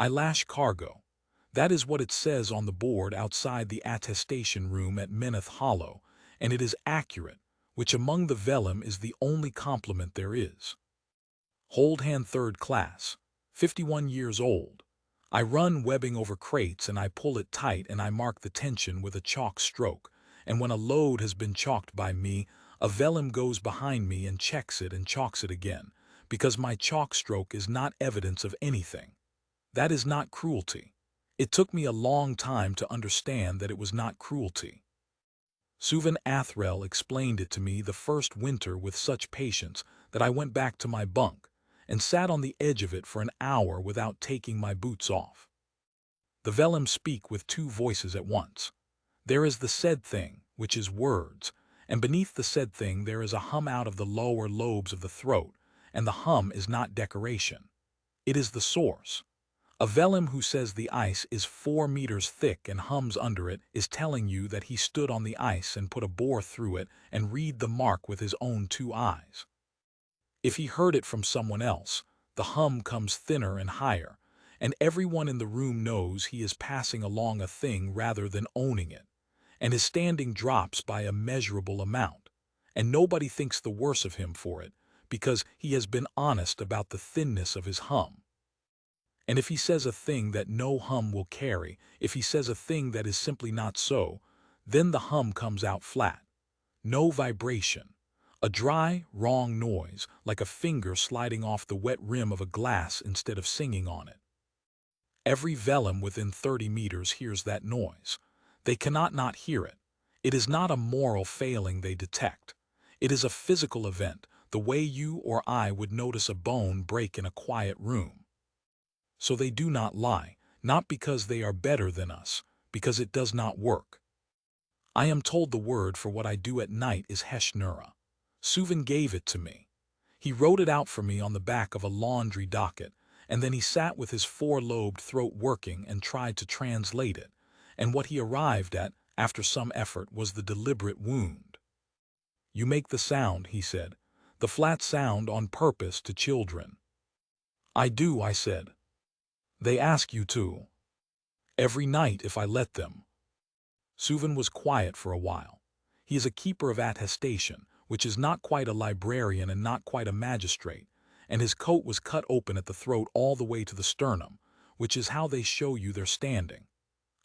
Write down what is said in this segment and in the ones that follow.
I lash cargo. That is what it says on the board outside the attestation room at Meneth Hollow, and it is accurate, which among the Vellim is the only compliment there is. Hold hand third class, 51 years old. I run webbing over crates and I pull it tight and I mark the tension with a chalk stroke, and when a load has been chalked by me, a Vellim goes behind me and checks it and chalks it again, because my chalk stroke is not evidence of anything. That is not cruelty. It took me a long time to understand that it was not cruelty. Suvan Athrell explained it to me the first winter with such patience that I went back to my bunk and sat on the edge of it for an hour without taking my boots off. The Vellim speak with two voices at once. There is the said thing, which is words, and beneath the said thing there is a hum out of the lower lobes of the throat, and the hum is not decoration. It is the source. A Vellim who says the ice is 4 meters thick and hums under it is telling you that he stood on the ice and put a bore through it and read the mark with his own 2 eyes. If he heard it from someone else, the hum comes thinner and higher, and everyone in the room knows he is passing along a thing rather than owning it, and his standing drops by a measurable amount, and nobody thinks the worse of him for it, because he has been honest about the thinness of his hum. And if he says a thing that no hum will carry, if he says a thing that is simply not so, then the hum comes out flat. No vibration. A dry, wrong noise, like a finger sliding off the wet rim of a glass instead of singing on it. Every Vellim within 30 meters hears that noise. They cannot not hear it. It is not a moral failing they detect. It is a physical event, the way you or I would notice a bone break in a quiet room. So they do not lie, not because they are better than us, because it does not work. I am told the word for what I do at night is Heshnura. Suvan gave it to me. He wrote it out for me on the back of a laundry docket, and then he sat with his 4-lobed throat working and tried to translate it, and what he arrived at, after some effort, was the deliberate wound. You make the sound, he said, the flat sound on purpose to children. I do, I said. They ask you to. Every night if I let them. Suvan was quiet for a while. He is a keeper of attestation, which is not quite a librarian and not quite a magistrate, and his coat was cut open at the throat all the way to the sternum, which is how they show you their standing.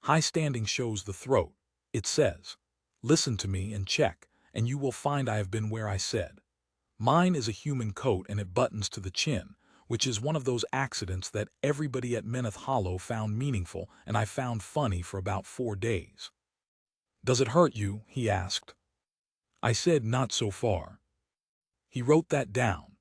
High standing shows the throat. It says, listen to me and check, and you will find I have been where I said. Mine is a human coat and it buttons to the chin, which is one of those accidents that everybody at Meneth Hollow found meaningful and I found funny for about 4 days. Does it hurt you? He asked. I said not so far. He wrote that down.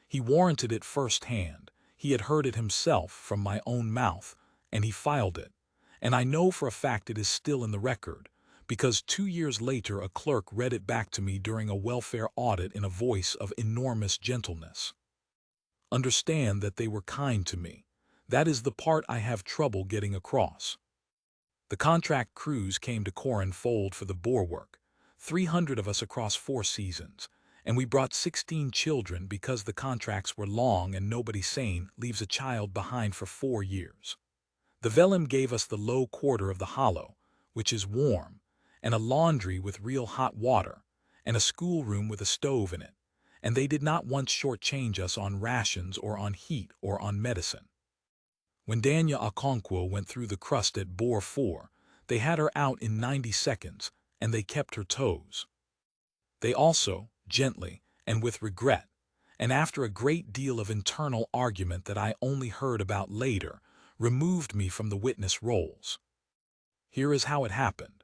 He warranted it firsthand. He had heard it himself from my own mouth, and he filed it. And I know for a fact it is still in the record, because 2 years later a clerk read it back to me during a welfare audit in a voice of enormous gentleness. Understand that they were kind to me. That is the part I have trouble getting across. The contract crews came to Corin Fold for the bore work, 300 of us across 4 seasons, and we brought 16 children because the contracts were long and nobody sane leaves a child behind for 4 years. The Vellim gave us the low quarter of the hollow, which is warm, and a laundry with real hot water, and a schoolroom with a stove in it, and they did not once shortchange us on rations or on heat or on medicine. When Danya Okonkwo went through the crust at Bore 4, they had her out in 90 seconds, and they kept her toes. They also, gently, and with regret, and after a great deal of internal argument that I only heard about later, removed me from the witness rolls. Here is how it happened.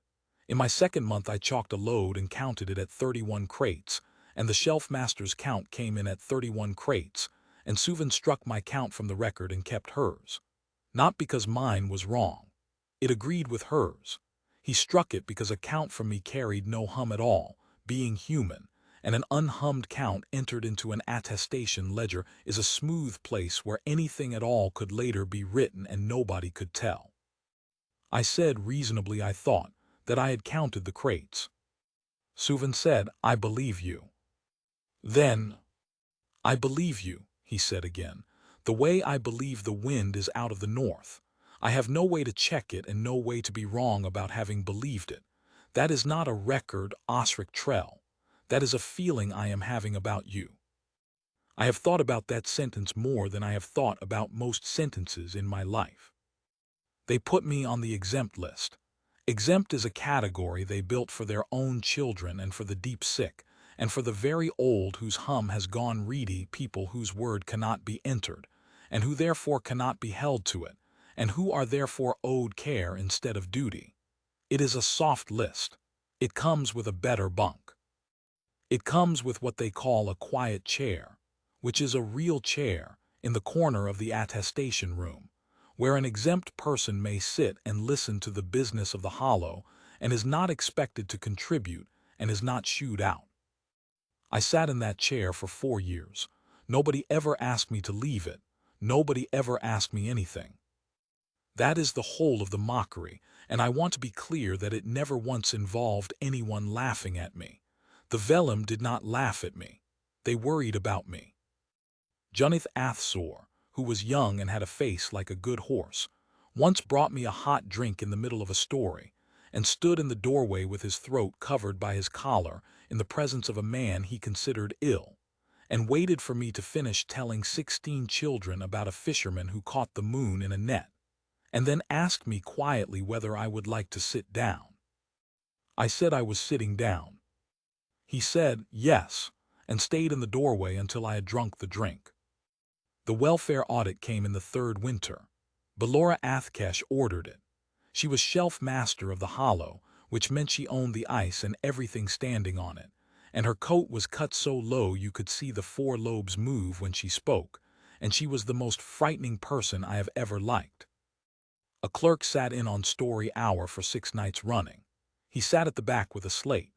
In my 2nd month I chalked a load and counted it at 31 crates, and the shelf master's count came in at 31 crates, and Suvan struck my count from the record and kept hers. Not because mine was wrong. It agreed with hers. He struck it because a count from me carried no hum at all, being human, and an unhummed count entered into an attestation ledger is a smooth place where anything at all could later be written and nobody could tell. I said reasonably, I thought, that I had counted the crates. Suvan said, I believe you. Then, I believe you, he said again, the way I believe the wind is out of the north. I have no way to check it and no way to be wrong about having believed it. That is not a record, Osric Trell. That is a feeling I am having about you. I have thought about that sentence more than I have thought about most sentences in my life. They put me on the exempt list. Exempt is a category they built for their own children and for the deep sick, and for the very old whose hum has gone reedy, people whose word cannot be entered, and who therefore cannot be held to it, and who are therefore owed care instead of duty. It is a soft list. It comes with a better bunk. It comes with what they call a quiet chair, which is a real chair in the corner of the attestation room, where an exempt person may sit and listen to the business of the hollow and is not expected to contribute and is not shooed out. I sat in that chair for 4 years. Nobody ever asked me to leave it. Nobody ever asked me anything. That is the whole of the mockery, and I want to be clear that it never once involved anyone laughing at me. The Vellim did not laugh at me. They worried about me. Jonathan Athsor, who was young and had a face like a good horse, once brought me a hot drink in the middle of a story, and stood in the doorway with his throat covered by his collar in the presence of a man he considered ill, and waited for me to finish telling 16 children about a fisherman who caught the moon in a net, and then asked me quietly whether I would like to sit down. I said I was sitting down. He said yes, and stayed in the doorway until I had drunk the drink. The welfare audit came in the 3rd winter. Belora Athkesh ordered it. She was shelf master of the hollow, which meant she owned the ice and everything standing on it, and her coat was cut so low you could see the 4 lobes move when she spoke, and she was the most frightening person I have ever liked. A clerk sat in on story hour for 6 nights running. He sat at the back with a slate.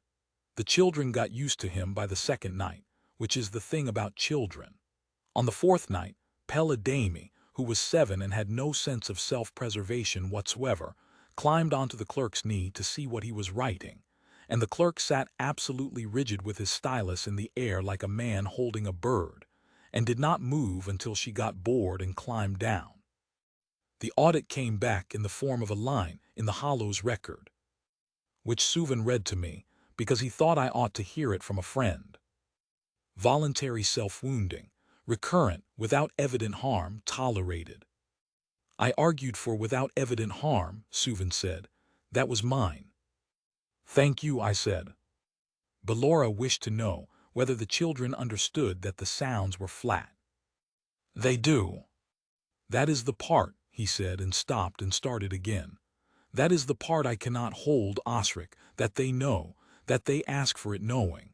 The children got used to him by the 2nd night, which is the thing about children. On the 4th night, Pella Damie, who was 7 and had no sense of self-preservation whatsoever, climbed onto the clerk's knee to see what he was writing, and the clerk sat absolutely rigid with his stylus in the air like a man holding a bird, and did not move until she got bored and climbed down. The audit came back in the form of a line in the hollow's record, which Suvan read to me, because he thought I ought to hear it from a friend. Voluntary self-wounding, recurrent, without evident harm, tolerated. I argued for without evident harm, Suvan said. That was mine. Thank you, I said. Belora wished to know whether the children understood that the sounds were flat. They do. That is the part, he said, and stopped and started again. That is the part I cannot hold, Osric, that they know, that they ask for it knowing.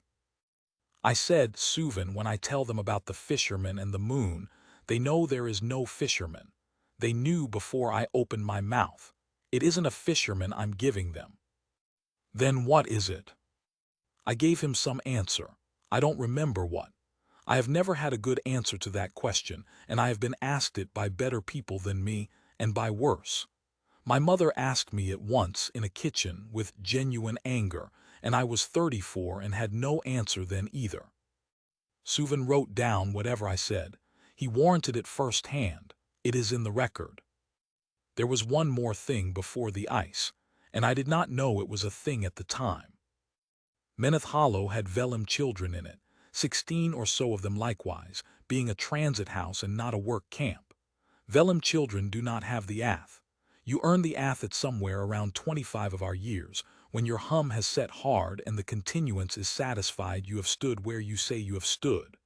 I said, Suvan, when I tell them about the fisherman and the moon, they know there is no fisherman. They knew before I opened my mouth. It isn't a fisherman I'm giving them. Then what is it? I gave him some answer. I don't remember what. I have never had a good answer to that question, and I have been asked it by better people than me, and by worse. My mother asked me it once in a kitchen with genuine anger, and I was 34 and had no answer then either. Suvan wrote down whatever I said. He warranted it firsthand. It is in the record. There was one more thing before the ice, and I did not know it was a thing at the time. Meneth Hollow had Vellim children in it, 16 or so of them likewise, being a transit house and not a work camp. Vellim children do not have the ath. You earn the ath at somewhere around 25 of our years, when your hum has set hard and the continuance is satisfied you have stood where you say you have stood.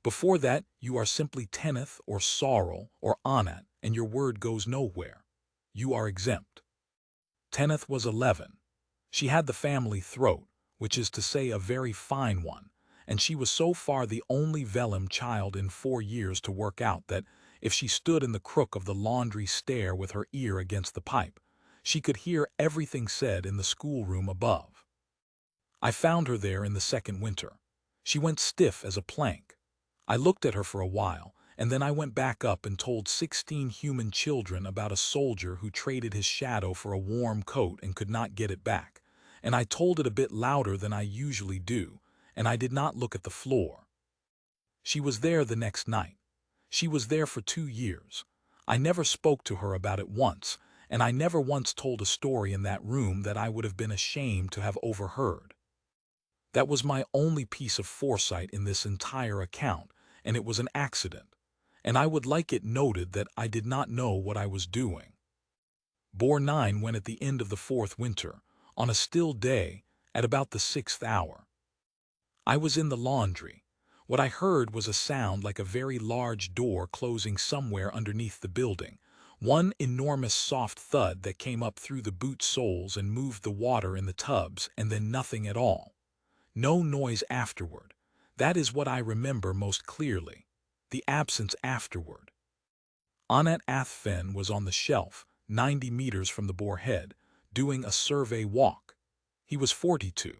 Before that, you are simply teneth or sorrel or onat, and your word goes nowhere. You are exempt. Teneth was 11. She had the family throat, which is to say a very fine one, and she was so far the only Vellim child in 4 years to work out that, if she stood in the crook of the laundry stair with her ear against the pipe, she could hear everything said in the schoolroom above. I found her there in the 2nd winter. She went stiff as a plank. I looked at her for a while, and then I went back up and told 16 human children about a soldier who traded his shadow for a warm coat and could not get it back, and I told it a bit louder than I usually do, and I did not look at the floor. She was there the next night. She was there for 2 years. I never spoke to her about it once, and I never once told a story in that room that I would have been ashamed to have overheard. That was my only piece of foresight in this entire account, and it was an accident, and I would like it noted that I did not know what I was doing. Bore 9 went at the end of the 4th winter, on a still day, at about the 6th hour. I was in the laundry. What I heard was a sound like a very large door closing somewhere underneath the building, one enormous soft thud that came up through the boot soles and moved the water in the tubs, and then nothing at all. No noise afterward. That is what I remember most clearly. The absence afterward. Anat Athfen was on the shelf, 90 meters from the boar head, doing a survey walk. He was 42.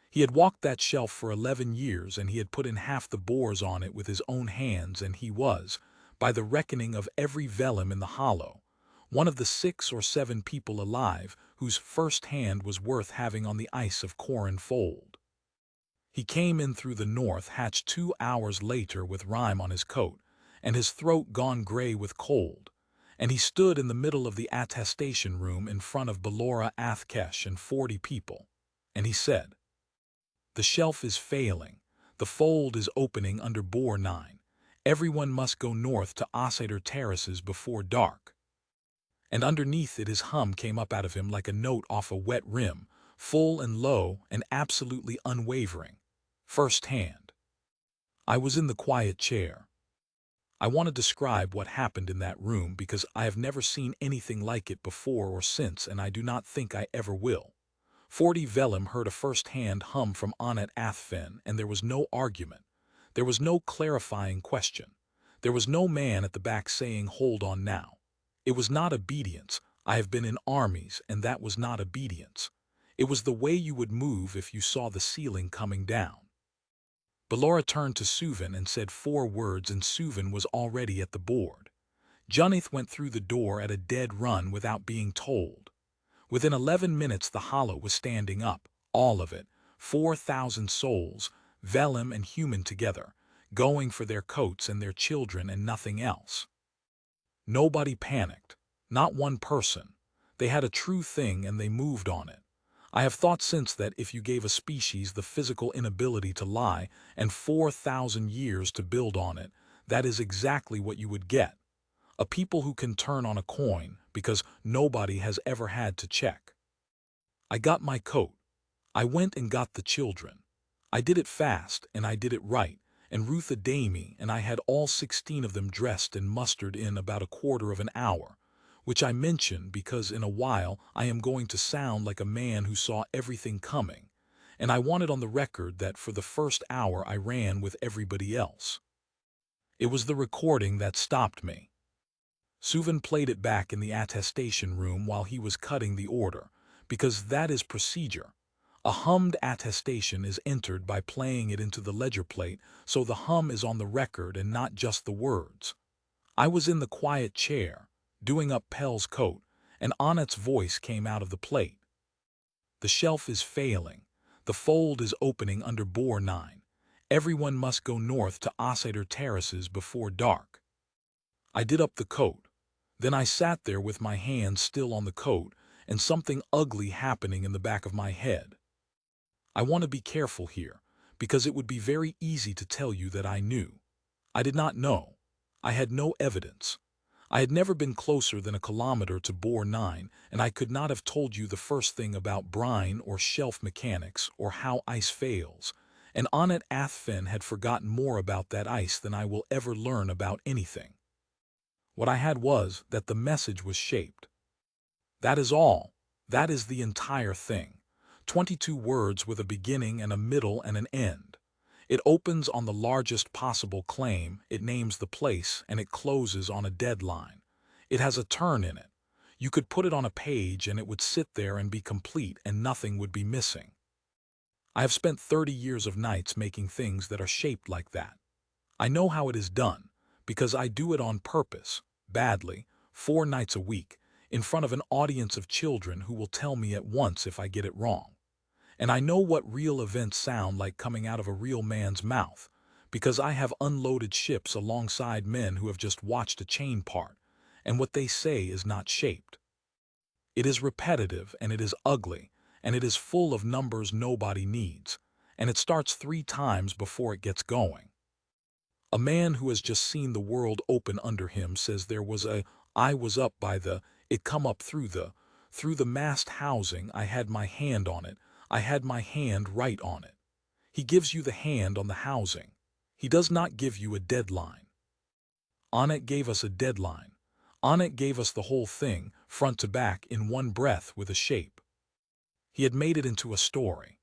He had walked that shelf for 11 years, and he had put in half the boars on it with his own hands, and he was, by the reckoning of every Vellim in the hollow, one of the 6 or 7 people alive whose first hand was worth having on the ice of Corin Fold. He came in through the north hatch 2 hours later with rime on his coat, and his throat gone gray with cold, and he stood in the middle of the attestation room in front of Belora Athkesh and 40 people, and he said, "The shelf is failing, the fold is opening under bore 9, everyone must go north to Osric Terraces before dark." And underneath it his hum came up out of him like a note off a wet rim, full and low and absolutely unwavering. First hand. I was in the quiet chair. I want to describe what happened in that room because I have never seen anything like it before or since, and I do not think I ever will. 40 Vellim heard a first-hand hum from Anat Athfen, and there was no argument. There was no clarifying question. There was no man at the back saying, "Hold on now." It was not obedience. I have been in armies, and that was not obedience. It was the way you would move if you saw the ceiling coming down. Belora turned to Suvan and said 4 words, and Suvan was already at the board. Junith went through the door at a dead run without being told. Within 11 minutes the hollow was standing up, all of it, 4,000 souls, Vellim and human together, going for their coats and their children and nothing else. Nobody panicked, not one person. They had a true thing and they moved on it. I have thought since that if you gave a species the physical inability to lie and 4,000 years to build on it, that is exactly what you would get. A people who can turn on a coin because nobody has ever had to check. I got my coat. I went and got the children. I did it fast and I did it right, and Ruth Adami and I had all 16 of them dressed and mustered in about a quarter of an hour, which I mention because in a while I am going to sound like a man who saw everything coming, and I want it on the record that for the first hour I ran with everybody else. It was the recording that stopped me. Suvan played it back in the attestation room while he was cutting the order, because that is procedure. A hummed attestation is entered by playing it into the ledger plate, so the hum is on the record and not just the words. I was in the quiet chair, doing up Pell's coat, and Anat's voice came out of the plate. "The shelf is failing. The fold is opening under bore 9. Everyone must go north to Osric Terraces before dark." I did up the coat. Then I sat there with my hands still on the coat and something ugly happening in the back of my head. I want to be careful here, because it would be very easy to tell you that I knew. I did not know. I had no evidence. I had never been closer than a kilometer to bore 9, and I could not have told you the first thing about brine or shelf mechanics or how ice fails, and Anat Athfen had forgotten more about that ice than I will ever learn about anything. What I had was that the message was shaped. That is all. That is the entire thing. 22 words with a beginning and a middle and an end. It opens on the largest possible claim, it names the place, and it closes on a deadline. It has a turn in it. You could put it on a page and it would sit there and be complete and nothing would be missing. I have spent 30 years of nights making things that are shaped like that. I know how it is done, because I do it on purpose, badly, 4 nights a week, in front of an audience of children who will tell me at once if I get it wrong. And I know what real events sound like coming out of a real man's mouth, because I have unloaded ships alongside men who have just watched a chain part, and what they say is not shaped. It is repetitive, and it is ugly, and it is full of numbers nobody needs, and it starts 3 times before it gets going. A man who has just seen the world open under him says there was a I was up by the it come up through the mast housing. I had my hand on it. I had my hand right on it. He gives you the hand on the housing. He does not give you a deadline. Onnet gave us a deadline. Onnet gave us the whole thing, front to back, in one breath, with a shape. He had made it into a story.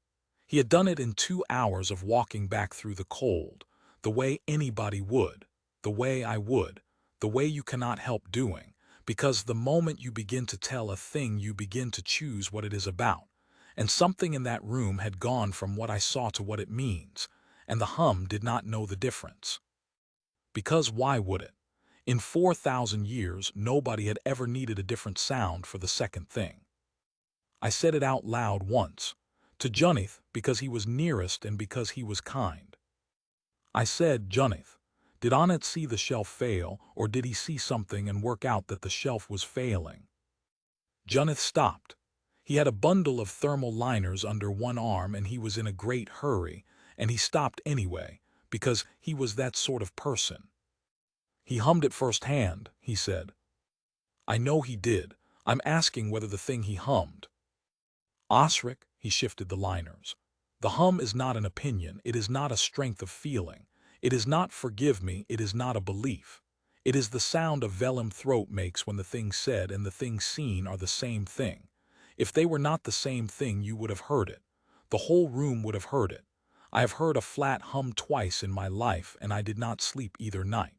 He had done it in 2 hours of walking back through the cold, the way anybody would, the way I would, the way you cannot help doing, because the moment you begin to tell a thing you begin to choose what it is about, and something in that room had gone from what I saw to what it means, and the hum did not know the difference. Because why would it? In 4,000 years, nobody had ever needed a different sound for the second thing. I said it out loud once, to Junith, because he was nearest and because he was kind. I said, Junith, did Onnet see the shelf fail, or did he see something and work out that the shelf was failing? Junith stopped. He had a bundle of thermal liners under one arm, and he was in a great hurry, and he stopped anyway, because he was that sort of person. He hummed it firsthand, he said. I know he did. I'm asking whether the thing he hummed. Osric, he shifted the liners. The hum is not an opinion, it is not a strength of feeling. It is not forgive me, it is not a belief. It is the sound a Vellim throat makes when the thing said and the thing seen are the same thing. If they were not the same thing, you would have heard it. The whole room would have heard it. I have heard a flat hum twice in my life, and I did not sleep either night.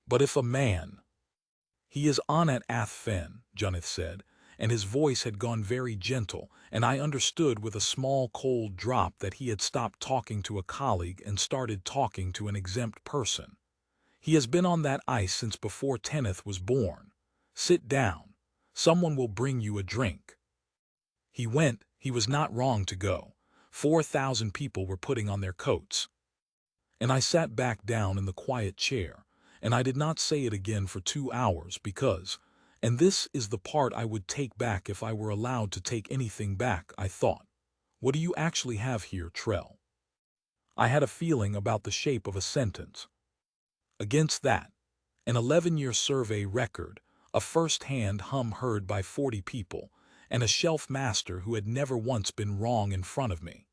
But if a man— He is Onnet Ath Fen, Junith said, and his voice had gone very gentle, and I understood with a small cold drop that he had stopped talking to a colleague and started talking to an exempt person. He has been on that ice since before Tenneth was born. Sit down. Someone will bring you a drink. He went. He was not wrong to go. 4,000 people were putting on their coats. And I sat back down in the quiet chair, and I did not say it again for 2 hours because— and this is the part I would take back if I were allowed to take anything back, I thought. What do you actually have here, Trell? I had a feeling about the shape of a sentence. Against that, an 11-year survey record, a first-hand hum heard by 40 people, and a shelf master who had never once been wrong in front of me.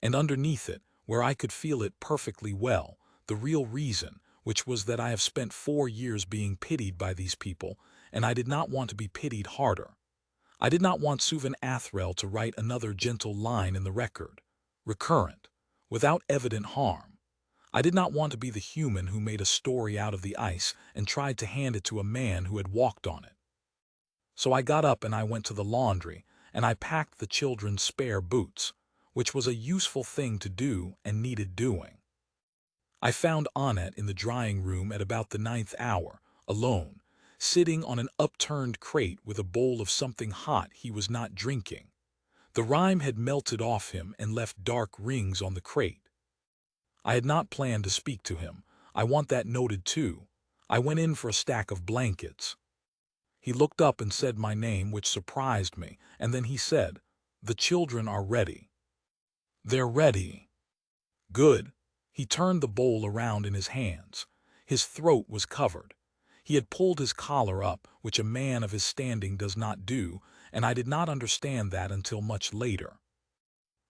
And underneath it, where I could feel it perfectly well, the real reason, which was that I have spent 4 years being pitied by these people, and I did not want to be pitied harder. I did not want Suvan Athrell to write another gentle line in the record, recurrent, without evident harm. I did not want to be the human who made a story out of the ice and tried to hand it to a man who had walked on it. So I got up and I went to the laundry, and I packed the children's spare boots, which was a useful thing to do and needed doing. I found Onnet in the drying room at about the 9th hour, alone, sitting on an upturned crate with a bowl of something hot he was not drinking. The rime had melted off him and left dark rings on the crate. I had not planned to speak to him. I want that noted too. I went in for a stack of blankets. He looked up and said my name, which surprised me, and then he said, "The children are ready." "They're ready." Good. He turned the bowl around in his hands. His throat was covered. He had pulled his collar up, which a man of his standing does not do, and I did not understand that until much later.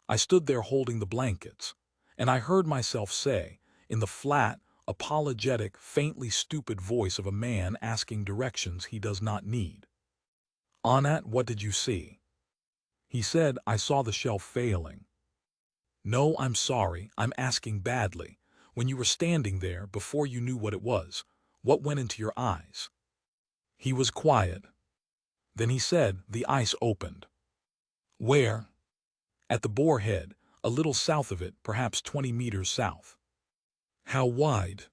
I stood there holding the blankets, and I heard myself say, in the flat, apologetic, faintly stupid voice of a man asking directions he does not need, "Onnet, what did you see?" He said, "I saw the shelf failing." "No, I'm sorry, I'm asking badly. When you were standing there, before you knew what it was, what went into your eyes?" He was quiet. Then he said, "The ice opened." "Where?" "At the bore head, a little south of it, perhaps 20 meters south." "How wide?"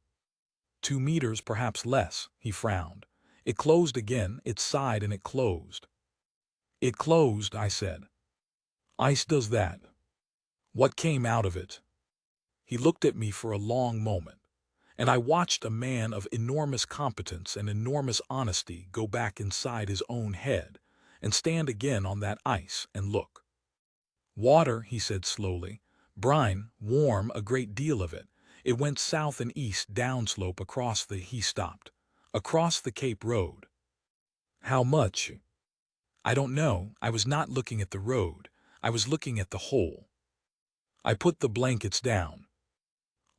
2 meters, perhaps less," he frowned. "It closed again, it sighed and it closed." "It closed," I said. "Ice does that." "What came out of it?" He looked at me for a long moment, and I watched a man of enormous competence and enormous honesty go back inside his own head, and stand again on that ice and look. Water, he said slowly. Brine, warm, a great deal of it. It went south and east downslope across the, he stopped. Across the Cape Road. How much? I don't know. I was not looking at the road. I was looking at the hole. I put the blankets down.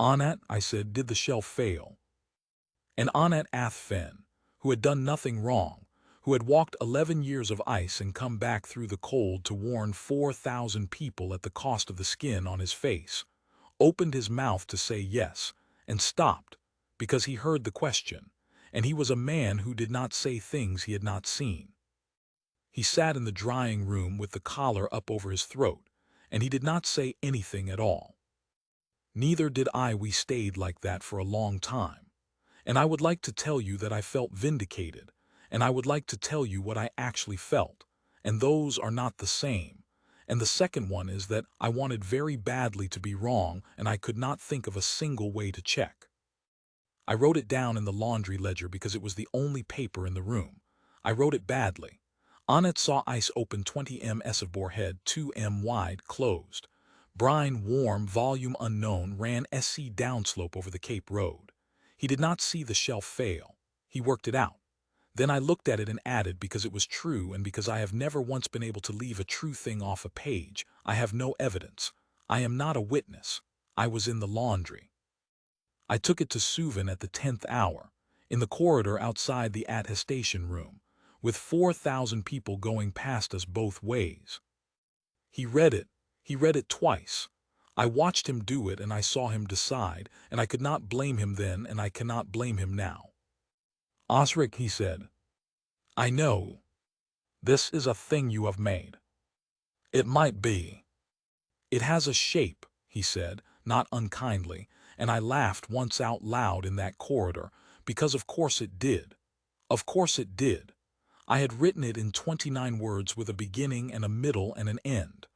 Anat, I said, did the shelf fail? And Anat Athfen, who had done nothing wrong, who had walked 11 years of ice and come back through the cold to warn 4,000 people at the cost of the skin on his face, opened his mouth to say yes, and stopped, because he heard the question, and he was a man who did not say things he had not seen. He sat in the drying room with the collar up over his throat, and he did not say anything at all. Neither did I. We stayed like that for a long time. And I would like to tell you that I felt vindicated, and I would like to tell you what I actually felt, and those are not the same. And the second one is that I wanted very badly to be wrong, and I could not think of a single way to check. I wrote it down in the laundry ledger because it was the only paper in the room. I wrote it badly. Anat saw ice open 20 ms of borehead, 2 m wide, closed. Brine, warm, volume unknown, ran SC downslope over the Cape Road. He did not see the shelf fail. He worked it out. Then I looked at it and added, because it was true and because I have never once been able to leave a true thing off a page, I have no evidence. I am not a witness. I was in the laundry. I took it to Suvan at the 10th hour, in the corridor outside the attestation room, with 4,000 people going past us both ways. He read it. He read it twice. I watched him do it and I saw him decide, and I could not blame him then and I cannot blame him now. Osric, he said, I know. This is a thing you have made. It might be. It has a shape, he said, not unkindly, and I laughed once out loud in that corridor, because of course it did. Of course it did. I had written it in 29 words with a beginning and a middle and an end.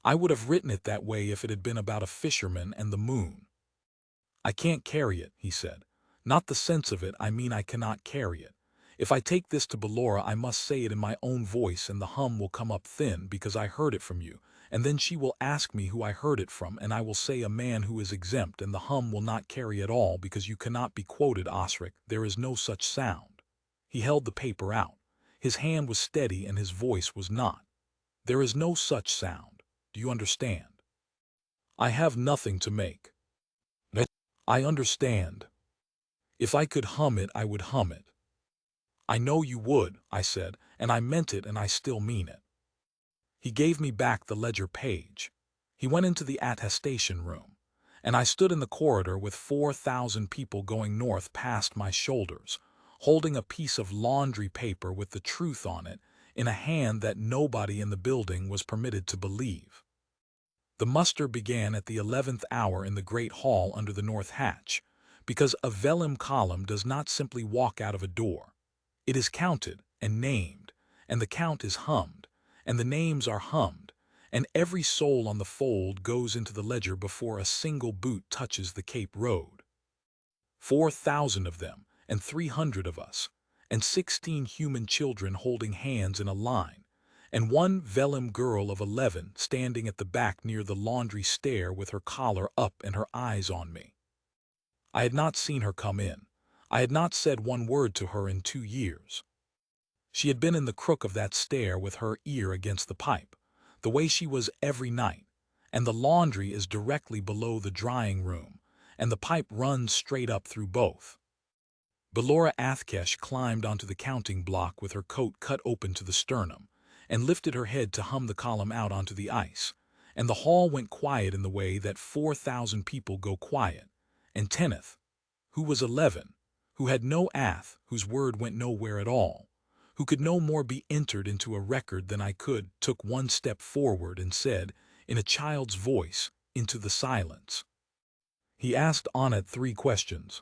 I would have written it that way if it had been about a fisherman and the moon. I can't carry it, he said. Not the sense of it, I mean I cannot carry it. If I take this to Belora, I must say it in my own voice and the hum will come up thin because I heard it from you, and then she will ask me who I heard it from and I will say a man who is exempt, and the hum will not carry at all because you cannot be quoted, Osric. There is no such sound. He held the paper out. His hand was steady and his voice was not. There is no such sound. Do you understand? I have nothing to make. I understand. If I could hum it, I would hum it. I know you would, I said, and I meant it and I still mean it. He gave me back the ledger page. He went into the attestation room, and I stood in the corridor with 4,000 people going north past my shoulders, holding a piece of laundry paper with the truth on it in a hand that nobody in the building was permitted to believe. The muster began at the 11th hour in the great hall under the north hatch, because a Vellim column does not simply walk out of a door. It is counted and named, and the count is hummed, and the names are hummed, and every soul on the fold goes into the ledger before a single boot touches the Cape Road. 4,000 of them, and 300 of us, and 16 human children holding hands in a line, and one Vellim girl of 11 standing at the back near the laundry stair with her collar up and her eyes on me. I had not seen her come in. I had not said one word to her in 2 years. She had been in the crook of that stair with her ear against the pipe, the way she was every night, and the laundry is directly below the drying room, and the pipe runs straight up through both. Belora Athkesh climbed onto the counting block with her coat cut open to the sternum, and lifted her head to hum the column out onto the ice, and the hall went quiet in the way that 4,000 people go quiet, and Tenneth, who was 11, who had no ath, whose word went nowhere at all, who could no more be entered into a record than I could, took one step forward and said, in a child's voice, into the silence. He asked Anat 3 questions.